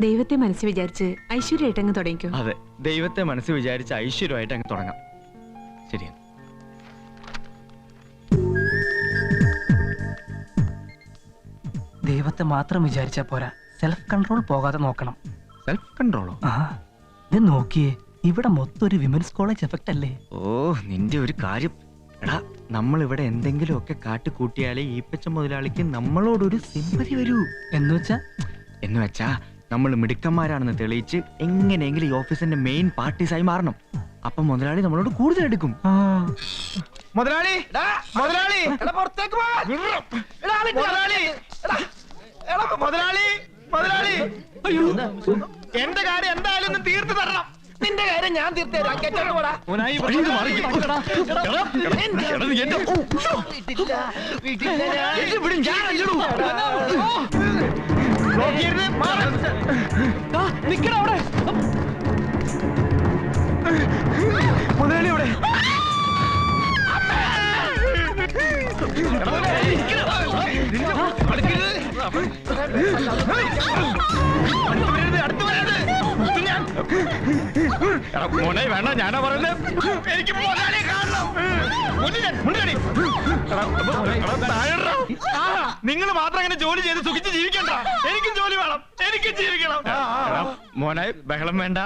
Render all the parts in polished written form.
ദൈവത്തെ മനസ്സിൽ വിചാരിച്ച് ഐശ്വര്യമായിട്ട് അങ്ങ് തുടങ്ങിക്കോ. അതെ, ദൈവത്തെ മനസ്സിൽ വിചാരിച്ച് ഐശ്വര്യമായിട്ട് അങ്ങ് തുടങ്ങാം. ശരിയാണ്. ദൈവത്തെ മാത്രം വിചാരിച്ചാ പോരാ, സെൽഫ് കൺട്രോൾ പോകാതെ നോക്കണം. സെൽഫ് കൺട്രോളോ? ഇത് നോക്കിയേ, ഇവിടെ മൊത്തം ഒരു വിമൻസ് കോളേജ് എഫക്റ്റ് അല്ലേ? ഓ, നിന്റെ ഒരു കാര്യം. എടാ, നമ്മൾ ഇവിടെ എന്തെങ്കിലുമൊക്കെ കാട്ടിക്കൂട്ടിയാലേ ഈപ്പച്ച മുതലാളിക്ക് നമ്മളോടൊരു സിമ്പതി വരൂ. എന്ന് വെച്ചാ നമ്മൾ മിടുക്കന്മാരാണെന്ന് തെളിയിച്ച് എങ്ങനെയെങ്കിലും ഈ ഓഫീസിന്റെ മെയിൻ പാർട്ടീസായി മാറണം. അപ്പൊ മുതലാളി നമ്മളോട് കൂടുതൽ എടുക്കും. മുതലാളി, മുതലാളി, മുതലാളി, മുതലാളി, എന്റെ കാര്യം എന്തായാലും ഒന്ന് തീർത്തു തരണം. നിന്റെ കാര്യം ഞാൻ തീർത്തേരാം. മുതലാളി ഇവിടെ മോനെ വേണ്ട, ഞാനാ പറയുന്നത്. എനിക്ക് നിങ്ങൾ മാത്രം അങ്ങനെ ജോലി ചെയ്ത് സുഖിച്ച് ജീവിക്കണ്ട. എനിക്കും ജോലി വേണം, എനിക്കും ജീവിക്കണം. മോനെ ബഹളം വേണ്ട,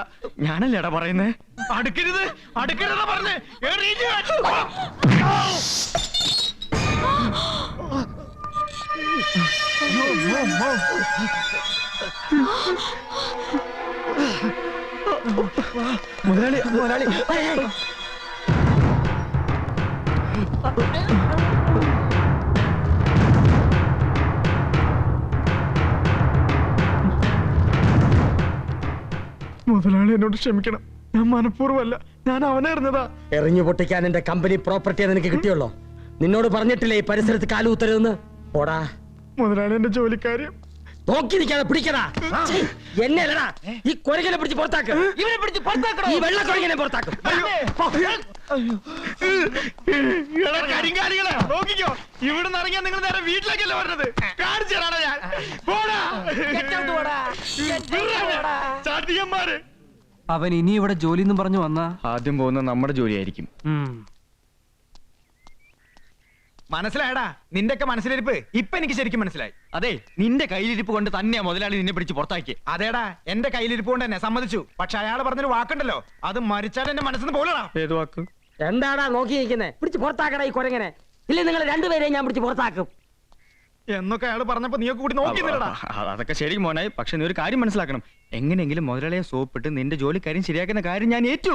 ഞാനല്ലേടാ പറയുന്നേ. അടുക്കരുത്, അടുക്കരുത് പറഞ്ഞ് മുതലാളി, മുതലാളി. മുതലാളി എന്നോട് ക്ഷമിക്കണം, ഞാൻ മനഃപൂർവ്വമല്ല, ഞാൻ അവനെ എറിഞ്ഞതാ. എറിഞ്ഞു പൊട്ടിക്കാൻ എന്റെ കമ്പനി പ്രോപ്പർട്ടിയെ നിനക്ക് കിട്ടിയുള്ളോ? നിന്നോട് പറഞ്ഞിട്ടില്ലേ ഈ പരിസരത്ത് കാലുകുത്തരുതെന്ന്? പോടാ. മുതലാളി എന്റെ ജോലിക്കാര്യം നോക്കി നിൽക്കാതെ പിടിക്കടാ. എന്നെ അല്ലടാ, ഈ കൊരങ്ങനെ പിടിച്ച് പുറത്താക്ക്. ഇവനെ പിടിച്ച് പുറത്താക്കണോ? ഈ വെള്ള കൊരങ്ങനെ പുറത്താക്കും. കരിങ്കാലികളെ നോക്കിക്കോ, ഇവിടുന്ന് ഇറങ്ങിയാൽ നിങ്ങൾ നേരെ വീട്ടിലേക്കല്ലേ പറഞ്ഞത്. കാണിച്ചാണ് ഞാൻ. ചാട്ടിയന്മാര്. അവൻ ഇനി ഇവിടെ ജോലി എന്നും പറഞ്ഞു വന്നാ ആദ്യം പോകുന്ന നമ്മുടെ ജോലിയായിരിക്കും. മനസ്സിലായടാ നിന്റെയൊക്കെ മനസ്സിലിരിപ്പ്? ഇപ്പൊ എനിക്ക് ശരിക്കും മനസ്സിലായി. അതെ, നിന്റെ കയ്യിലിരിപ്പ് കൊണ്ട് തന്നെയാ മുതലാളി നിന്നെ പിടിച്ച് പുറത്താക്കി. അതേടാ, എന്റെ കയ്യിലിരിപ്പ് കൊണ്ട് തന്നെ സമ്മതിച്ചു. പക്ഷെ അയാൾ പറഞ്ഞൊരു വാക്കുണ്ടല്ലോ, അത് മരിച്ചാൽ എന്റെ മനസ്സിന് പോലെടാ. ഏത് വാക്ക്? എന്താടാ നോക്കി നിൽക്കുന്നേ? പിടിച്ച് പുറത്താക്കടാ ഈ കൊരങ്ങനെ. ഇല്ലേ നിങ്ങൾ രണ്ടുപേരെയും ഞാൻ പിടിച്ച് പുറത്താക്കും എന്നൊക്കെ അയാൾ പറഞ്ഞപ്പോ നീയൊക്കെ കൂടി നോക്കിടാ. അതൊക്കെ ശരി മോനെ, പക്ഷെ നീ ഒരു കാര്യം മനസ്സിലാക്കണം. എങ്ങനെയെങ്കിലും മുതലാളിയെ സോപ്പിട്ട് നിന്റെ ജോലിക്കാര്യം ശരിയാക്കുന്ന കാര്യം ഞാൻ ഏറ്റു.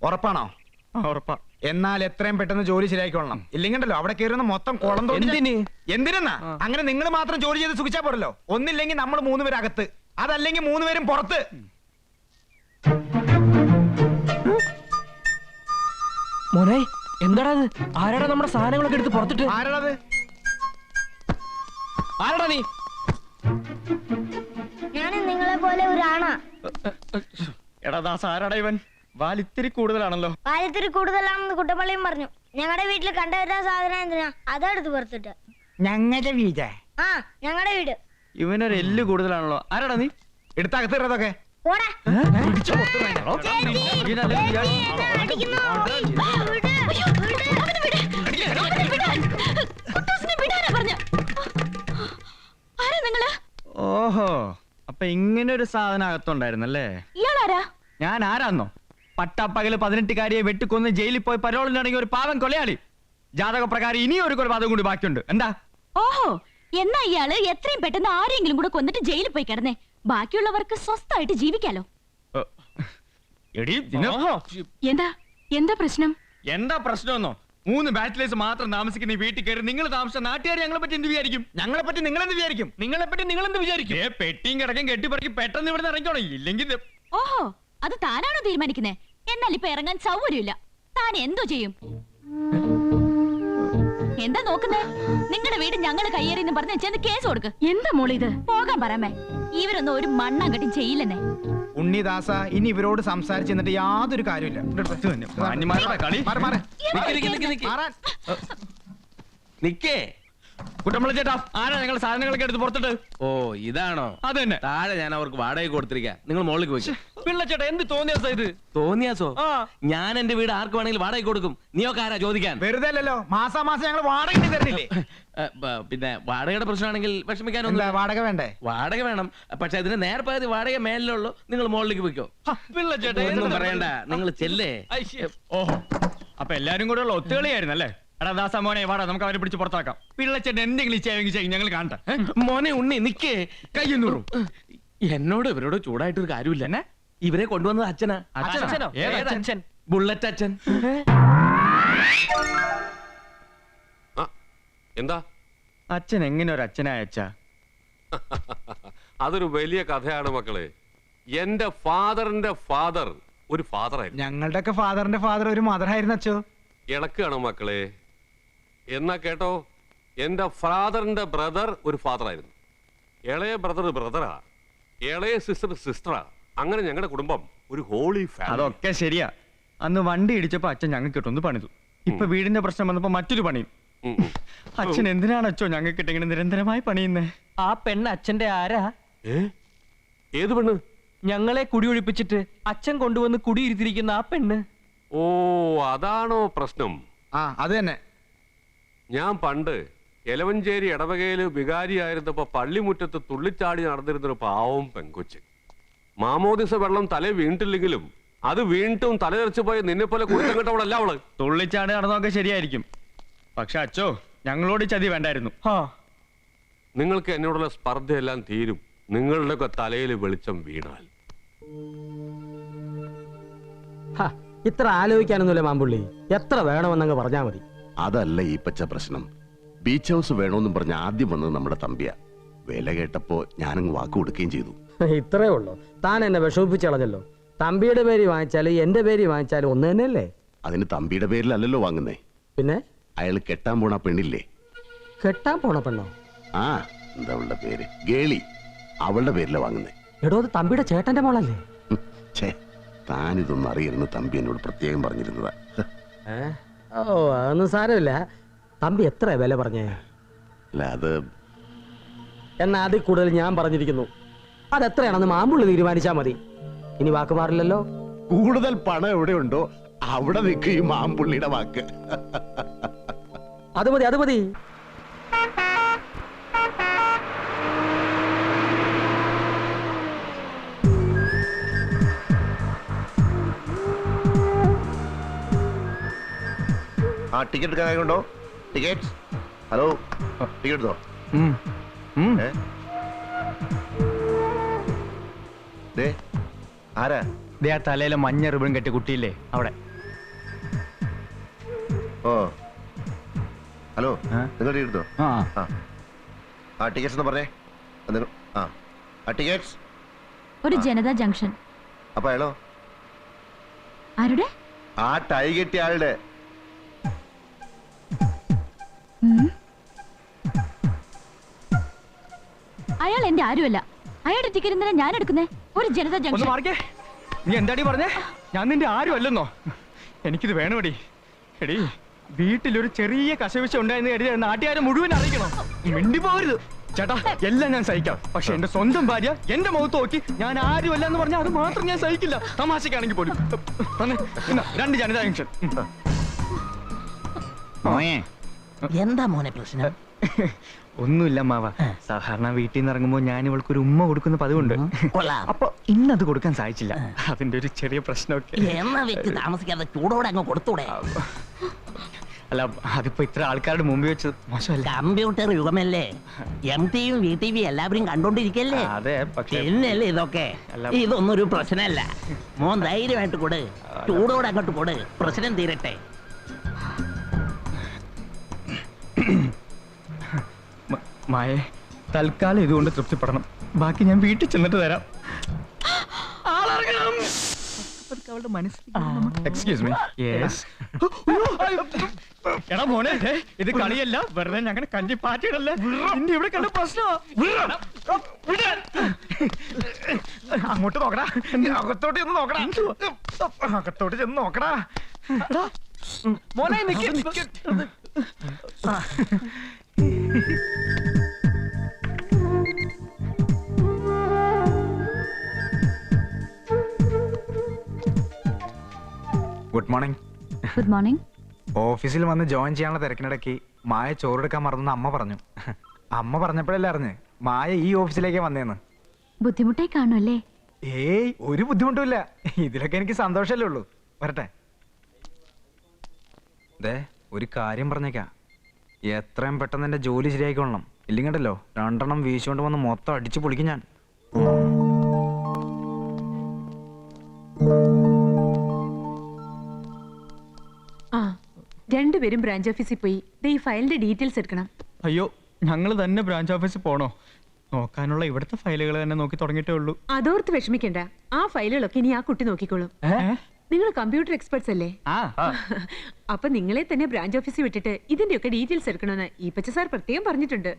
ഉറപ്പാണോ? ഉറപ്പാ. എന്നാൽ എത്രയും പെട്ടെന്ന് ജോലി ശരിയാക്കിക്കൊള്ളണം. ഇല്ലെങ്കിണ്ടല്ലോ അവിടെ കയറുന്ന മൊത്തം കുളം തോന്നി. എന്തിനാ അങ്ങനെ നിങ്ങൾ മാത്രം ജോലി ചെയ്ത് സുഖിച്ചാ പോരല്ലോ. ഒന്നില്ലെങ്കിൽ നമ്മൾ 3 പേര് അകത്ത്, അതല്ലെങ്കിൽ 3 പേരും പുറത്ത്. മോനെ എന്താടാ ഇത്? ആരാടാ നമ്മുടെ സാധനങ്ങളൊക്കെ എടുത്ത് പുറത്തിട്ട്? ആരാടത്? ആരാടാ നീ? ഞാൻ നിങ്ങളെ പോലെ ഒരാണാ. എടാ ദാസ്, ആരാടാ ഇവൻ? വാലിത്തിരി കൂടുതലാണല്ലോ. വാലിത്തിരി കൂടുതലാണെന്ന് കുട്ടപ്പള്ളിയും പറഞ്ഞു. ഞങ്ങളുടെ വീട്ടിൽ കണ്ടുവരുന്ന സാധനം എന്തിനാ അതെടുത്ത് പുറത്തിട്ട്. ഞങ്ങളുടെ വീട്? ആ, ഞങ്ങളുടെ വീട്. ഇവനൊരു എല്ല് കൂടുതലാണല്ലോ. ആരാടാ നീ? എടുത്തകത്തിറതൊക്കെ ഓഹോ, അപ്പൊ ഇങ്ങനെ ഒരു സാധനം അകത്തുണ്ടായിരുന്നല്ലേ? ഞാൻ ആരാന്നോ? പട്ടാപ്പകല് 18-കാരിയെ വെട്ടിക്കൊന്ന് ജയിലിൽ പോയി പരോളിനിറങ്ങിയ ഒരു പാവം കൊലയാളി. ജാതക പ്രകാരം ഇനിയും ഒരു കൊലപാതകം കൂടി ബാക്കിയുണ്ട്. എന്താ? ഓഹോ, എന്നാ ഇയാള് എത്രയും പെട്ടെന്ന് ആരെങ്കിലും കൂടെ കൊന്നിട്ട് ജയിലിൽ പോയി കിടന്നേ, ബാക്കിയുള്ളവർക്ക് സ്വസ്ഥമായിട്ട് ജീവിക്കാലോ. എന്താ എന്താ പ്രശ്നം? എന്താ പ്രശ്നമെന്നോ? 3 ബാച്ചിലേഴ്സ് മാത്രം താമസിക്കുന്ന ഈ വീട്ടിൽ കയറി നിങ്ങൾ താമസിച്ച നാട്ടുകാർ ഞങ്ങളെ പറ്റി എന്ത് വിചാരിക്കും? ഞങ്ങളെ പറ്റി നിങ്ങൾ എന്ത് വിചാരിക്കും? നിങ്ങളെ പറ്റി നിങ്ങൾ എന്ത് വിചാരിക്കും? പെട്ടിയും കിടക്കും കെട്ടിപ്പറക്കി പെട്ടെന്ന് ഇവിടെ ഇറങ്ങിക്കോണം, ഇല്ലെങ്കിൽ. ഓഹോ, അത് താനാണോ തീരുമാനിക്കുന്നേ? എന്നാൽ ഇപ്പൊ ഇറങ്ങാൻ സൗകര്യമില്ല. താൻ എന്തോ ചെയ്യും? എന്താ നോക്കുന്നേ? നിങ്ങളുടെ വീട് ഞങ്ങള് കയ്യേറിയെന്ന് പറഞ്ഞ് ചെന്ന് കേസ് കൊടുക്ക്. എന്താ മോളി ഇത്? പോകാൻ പറയാമേ. ഇവരൊന്നും ഒരു മണ്ണാങ്കട്ടി ചെയ്യില്ലെന്നേ. ഉണ്ണിദാസ, ഇനി ഇവരോട് സംസാരിച്ച് എന്നിട്ട് യാതൊരു കാര്യമില്ല. നിക്കേ, കുട്ടമ്പള ചേട്ടാ, ആരാ ഞങ്ങൾ സാധനങ്ങളൊക്കെ എടുത്ത് പുറത്തിട്ട്? ഓ ഇതാണോ? അത് തന്നെ. താഴെ ഞാൻ അവർക്ക് വാടക കൊടുത്തിരിക്കാം, നിങ്ങൾ മുകളിലേക്ക് പോയി. പിള്ളച്ചേട്ടാ, എന്ത് തോന്നിയാ ഇത്? തോന്നിയാസോ? ആ. ഞാൻ എന്റെ വീട് ആർക്ക് വേണമെങ്കിലും വാടക കൊടുക്കും. നീയൊക്കെ ആരാ ചോദിക്കാൻ? വെറുതെ അല്ലല്ലോ, മാസാമാസം ഞങ്ങൾ വാടക തരുന്നില്ലേ? പിന്നെ വാടകയുടെ പ്രശ്നമാണെങ്കിൽ വിഷമിക്കാനൊന്നും. എന്താ വാടക വേണ്ടേ? വാടക വേണം, പക്ഷെ അതിന് നേർപ്പകുതി വാടക മേലിലുള്ളൂ. നിങ്ങൾ മുകളിലേക്ക് പോയിക്കോ. പിള്ളച്ചേട്ടാ, ഒന്നും പറയണ്ട, നിങ്ങൾ ചെല്ലേ. ഓഹോ, അപ്പൊ എല്ലാരും കൂടെ ഉള്ള ഒത്തുകളിയായിരുന്നു അല്ലേ? എടാ ദാസ മോനെ, വാടാ, നമുക്ക് അവരെ പിടിച്ച് പുറത്താക്കാം. പിള്ളച്ചേട്ടൻ എന്തെങ്കിലും ചെയ്യും, ഞങ്ങൾ കാണട്ടെ. മോനെ ഉണ്ണി നിക്കേ. കയ്യൊന്നൂറും. എന്നോട് ഇവരോട് ചൂടായിട്ടൊരു കാര്യമില്ല. എന്നെ ഇവരെ കൊണ്ടുവന്നത് അച്ഛനാ. അച്ഛനോ? ഏതാ അച്ഛൻ? ബുള്ളറ്റ് അച്ഛൻ. എന്താ അച്ഛൻ എങ്ങനെ ഒരു അച്ഛനായ അച്ഛാ? അതൊരു വലിയ കഥയാണ് മക്കളെ. എന്റെ ഫാദറിന്റെ ഫാദർ ഒരു ഫാദറായിരുന്നു. ഞങ്ങളുടെയൊക്കെ ഫാദറിന്റെ ഫാദർ ഒരു മദർ ആയിരുന്നു അച്ഛോ. ഇളക്കാണ് മക്കളെ. എന്നാ കേട്ടോ, എന്റെ ഫാദറിന്റെ ബ്രദർ ഒരു ഫാദറായിരുന്നു. ഇളയ ബ്രദർ ബ്രദറാ, ഇളയ സിസ്റ്റർ സിസ്റ്ററാ. അങ്ങനെ ഞങ്ങളുടെ കുടുംബം ഒരു ഹോളി ഫാമിലി. അതൊക്കെ ശരിയാ. അന്ന് വണ്ടി ഇടിച്ചപ്പോ അച്ഛൻ ഞങ്ങൾക്ക് ഇട്ടൊന്ന് പണിതു. ഇപ്പൊ വീടിന്റെ പ്രശ്നം വന്നപ്പോ മറ്റൊരു പണിയും. അച്ഛൻ എന്തിനാണ് അച്ഛോ ഞങ്ങൾക്ക് ഇങ്ങനെ നിരന്തരമായി പണിയുന്നേ? ആ പെണ്ണ് അച്ഛന്റെ ആരാ? ഏത് പെണ്ണ്? ഞങ്ങളെ കുടിയൊഴിപ്പിച്ചിട്ട് അച്ഛൻ കൊണ്ടുവന്ന് കുടിയിരുത്തിരിക്കുന്ന ആ പെണ്ണ്. ഓ, അതാണോ പ്രശ്നം? ആ അത് തന്നെ. ഞാൻ പണ്ട് എലവഞ്ചേരി ഇടവകയില് വികാരിയായിരുന്നപ്പോ പള്ളിമുറ്റത്ത് തുള്ളിച്ചാടി നടന്നിരുന്നൊരു പാവം പെങ്കൊച്ച്. മാമോദിസ വെള്ളം തലേ വീണിട്ടില്ലെങ്കിലും അത് വീണ്ടും തലതെറിച്ചു പോയ നിന്നെ പോലെ കുരുത്തങ്കട്ടവളല്ല അവള്. തുള്ളിച്ചാടി നടന്നൊക്കെ ശരിയായിരിക്കും, പക്ഷെ അച്ഛോ ഞങ്ങളോട് ചതി വേണ്ടായിരുന്നു. നിങ്ങൾക്ക് എന്നോടുള്ള സ്പർദ്ധയെല്ലാം തീരും, നിങ്ങളുടെയൊക്കെ തലയിൽ വെളിച്ചം വീണാൽ. ഇത്ര ആലോചിക്കാനൊന്നുമില്ല മാമ്പുള്ളി, എത്ര വേണമെന്നങ്ങ് പറഞ്ഞാ മതി. അതല്ല ഈ പച്ച പ്രശ്നം. ബീച്ച് ഹൗസ് വേണമെന്നും പറഞ്ഞ് ആദ്യം വന്നത് നമ്മുടെ തമ്പിയ. വില കേട്ടപ്പോ ഞാനങ്ങ് വാക്ക് കൊടുക്കുകയും ചെയ്തു. ഇത്രേ ഉള്ളൂ. താൻ എന്നെ വിഷമിപ്പിച്ചളഞ്ഞല്ലോ. തമ്പിയുടെ പേര് വാങ്ങിച്ചാലും എന്റെ പേര് വാങ്ങിച്ചാലും ഒന്ന് തന്നെയല്ലേ? അതിന് തമ്പിയുടെ പേരിലല്ലല്ലോ വാങ്ങുന്നേ. പിന്നെ അയാൾ കെട്ടാൻ പോണ പെണ്ണില്ലേ? കെട്ടാൻ പോണ പെണ്ണോ? ആ, എന്താ അവളുടെ പേര്? ഗേളി. അവളുടെ പേരില വാങ്ങുന്നേ. എടോ, അത് തമ്പിയുടെ ചേട്ടന്റെ മോളല്ലേ? ഛേ, താനിതൊന്നും അറിയരുന്ന് തമ്പി എന്നോട് പ്രത്യേകം പറഞ്ഞിരുന്നതാ. ഓ, അതൊന്നും സാരമില്ല. തമ്പി എത്ര വില പറഞ്ഞേ? അല്ല, അത് എന്നാ അതിൽ കൂടുതൽ ഞാൻ പറഞ്ഞിരിക്കുന്നു. അതെത്രയാണെന്ന് മാമ്പുള്ളി തീരുമാനിച്ചാ മതി. ഇനി വാക്ക് മാറില്ലല്ലോ. കൂടുതൽ പണം എവിടെയുണ്ടോ അവിടെ നിൽക്കും ഈ മാമ്പുള്ളിയുടെ വാക്ക്. അത് മതി, അത് മതി. ആ ടിക്കറ്റ് എടുക്കാനുണ്ടോ? ടിക്കറ്റ്. ഹലോ, ടിക്കറ്റ് എടുത്തോ? ആരാ? ദേ ആ തലയിലെ മഞ്ഞ റിബൺ കെട്ടി കുട്ടിയില്ലേ അവിടെ. ഓ, ഹലോ, നിങ്ങൾ ടിക്കറ്റ് എടുത്തോ? ആ ടിക്കറ്റ്സ് എന്ന് പറഞ്ഞേ. ആ ടിക്കറ്റ്സ്. ഒരു ജനതാ ജംഗ്ഷൻ. അപ്പൊ അയാളോ? ആരുടെ? ആ ടൈ കെട്ടിയ ആളുടെ. അയാൾ എന്റെ ആരുമല്ല. അയാളുടെ ടിക്കറ്റ് എന്തിനാ ഞാൻ എടുക്കുന്നേ? ഒരു ജനതാ ജംഗ്ഷൻ. നീ എന്താടി പറഞ്ഞേ? ഞാൻ നിന്റെ ആരും അല്ലെന്നോ? എനിക്കിത് വേണമടി. എടി, വീട്ടിലൊരു ചെറിയ കശവിശ ഉണ്ടായെന്ന് കരുതി നാട്ടുകാരെ മുഴുവൻ അറിയിക്കണം. മിണ്ടി പോകരുത്. ചേട്ടാ, എല്ലാം ഞാൻ സഹിക്കാം, പക്ഷെ എന്റെ സ്വന്തം ഭാര്യ എന്റെ മുഖത്ത് നോക്കി ഞാൻ ആരുമല്ല എന്ന് പറഞ്ഞാൽ അത് മാത്രം ഞാൻ സഹിക്കില്ല. തമാശക്കാണെങ്കിൽ പോലും. 2 ജനതാ ജംഗ്ഷൻ. എന്താ മോനെ പ്രശ്നം? ഒന്നുമില്ല മാവ. സാധാരണ വീട്ടിൽ നിന്ന് ഇറങ്ങുമ്പോ ഞാൻ ഇവൾക്കൊരു ഉമ്മ കൊടുക്കുന്ന പതിവുണ്ട്. അപ്പൊ ഇന്നത് കൊടുക്കാൻ സാധിച്ചില്ല. അതിന്റെ ഒരു ചെറിയ പ്രശ്നമൊക്കെ. താമസിക്കാതെ ചൂടോടെ അങ്ങ് കൊടുത്തൂടെ? അല്ല, അതിപ്പോ ഇത്ര ആൾക്കാരുടെ മുമ്പിൽ വെച്ച് മോശമല്ല. കമ്പ്യൂട്ടർ യുഗമല്ലേ, MTV VTV എല്ലാവരും കണ്ടോണ്ടിരിക്കല്ലേ? അതെ, പക്ഷേ പിന്നല്ലേ ഇതൊക്കെ. ഇതൊന്നും ഒരു പ്രശ്നമല്ല. മോൻ ധൈര്യമായിട്ട് കൊടു, ചൂടോടെ അങ്ങോട്ട് കൊടു, പ്രശ്നം തീരട്ടെ. മായേ, തൽക്കാലം ഇതുകൊണ്ട് തൃപ്തിപ്പെടണം. ബാക്കി ഞാൻ വീട്ടിൽ ചെന്നിട്ട് തരാം. Excuse me. യെസ്. എടാ മോനെ, ഇത് കളിയല്ല. വെറുതെ ഞങ്ങൾ കഞ്ഞി പാറ്റിടല്ലേ. നിന്റെ ഇവിടെ കണ്ട പ്രശ്നമാ. അങ്ങോട്ട് നോക്കടാ, അകത്തോട്ട് ചെന്ന് നോക്കടാ, അകത്തോട്ട് ചെന്ന് നോക്കടാ. മോനെ, ഗുഡ് മോർണിംഗ്. Good morning. ഓഫീസിൽ വന്ന് ജോയിൻ ചെയ്യാനുള്ള തിരക്കിനിടയ്ക്ക് മായ ചോറെടുക്കാൻ മറന്നു അമ്മ പറഞ്ഞു. അമ്മ പറഞ്ഞപ്പോഴല്ലേ അറിഞ്ഞ് മായ ഈ ഓഫീസിലേക്ക് വന്നേന്ന്. ബുദ്ധിമുട്ടായി കാണുമല്ലേ? ഏയ് ഒരു ബുദ്ധിമുട്ടുമില്ല. ഇതിലൊക്കെ എനിക്ക് സന്തോഷമല്ലേ ഉള്ളൂ. വരട്ടെ. ദേ ഒരു കാര്യം പറഞ്ഞേക്കാം, എത്രയും പെട്ടെന്ന് എന്റെ ജോലി ശരിയായിക്കൊള്ളണം. ഇല്ലെങ്കിണ്ടല്ലോ 2 എണ്ണം വീശുകൊണ്ട് വന്ന് മൊത്തം അടിച്ചു പൊളിക്കും ഞാൻ. ആ, രണ്ടുപേരും ബ്രാഞ്ച് ഓഫീസിൽ പോയി ദേ ഈ ഫയലിന്റെ ഡീറ്റെയിൽസ് എടുക്കണം. അയ്യോ, ഞങ്ങൾ തന്നെ ബ്രാഞ്ച് ഓഫീസിൽ പോണോ? നോക്കാനുള്ള ഇവിടുത്തെ ഫയലുകൾ തന്നെ നോക്കി തുടങ്ങിയിട്ടേ ഉള്ളൂ. അതോർത്ത് വിഷമിക്കണ്ട, ആ ഫയലുകളൊക്കെ ഇനി ആ കുട്ടി നോക്കിക്കോളും. നിങ്ങൾ കമ്പ്യൂട്ടർ എക്സ്പെർട്സ് അല്ലേ? അപ്പൊ നിങ്ങളെ തന്നെ ബ്രാഞ്ച് ഓഫീസിൽ വിട്ടിട്ട് ഇതിന്റെയൊക്കെ ഡീറ്റെയിൽസ് എടുക്കണമെന്ന് ഈപ്പച്ച സാർ പ്രത്യേകം പറഞ്ഞിട്ടുണ്ട്.